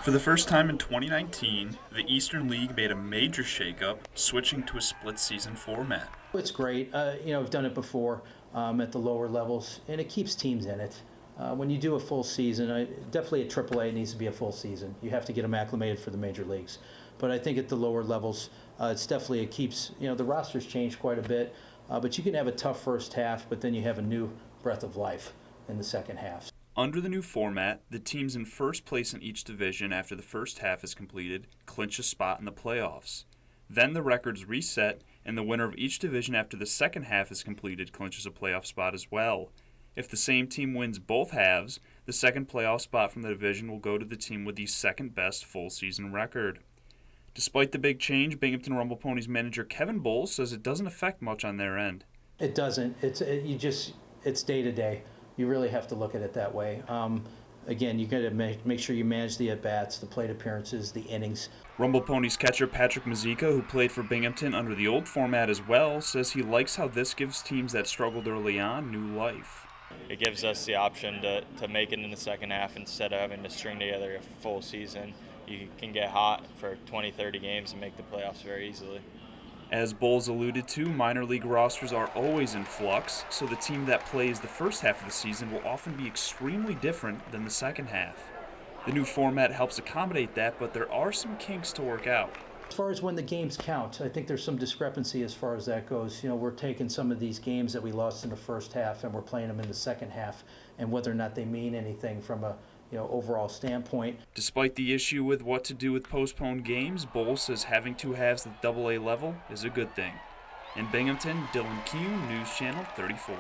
For the first time in 2019, the Eastern League made a major shakeup, switching to a split-season format. It's great. I've done it before at the lower levels, and it keeps teams in it. When you do a full season, definitely at AAA it needs to be a full season. You have to get them acclimated for the major leagues. But I think at the lower levels, it keeps, the rosters change quite a bit, but you can have a tough first half, but then you have a new breath of life in the second half. Under the new format, the teams in first place in each division after the first half is completed clinch a spot in the playoffs. Then the records reset, and the winner of each division after the second half is completed clinches a playoff spot as well. If the same team wins both halves, the second playoff spot from the division will go to the team with the second best full season record. Despite the big change, Binghamton Rumble Ponies manager Kevin Bowles says it doesn't affect much on their end. It doesn't. It's day to day. You really have to look at it that way. Again, you got to make sure you manage the at-bats, the plate appearances, the innings. Rumble Ponies catcher Patrick Mazika, who played for Binghamton under the old format as well, says he likes how this gives teams that struggled early on new life. It gives us the option to make it in the second half instead of having to string together a full season. You can get hot for 20, 30 games and make the playoffs very easily. As Bowles alluded to, minor league rosters are always in flux, so the team that plays the first half of the season will often be extremely different than the second half. The new format helps accommodate that, but there are some kinks to work out. As far as when the games count, I think there's some discrepancy as far as that goes. We're taking some of these games that we lost in the first half and we're playing them in the second half, and whether or not they mean anything from a overall standpoint. Despite the issue with what to do with postponed games, Bowles says having two halves at the AA level is a good thing. In Binghamton, Dylan Kuhn, News Channel 34.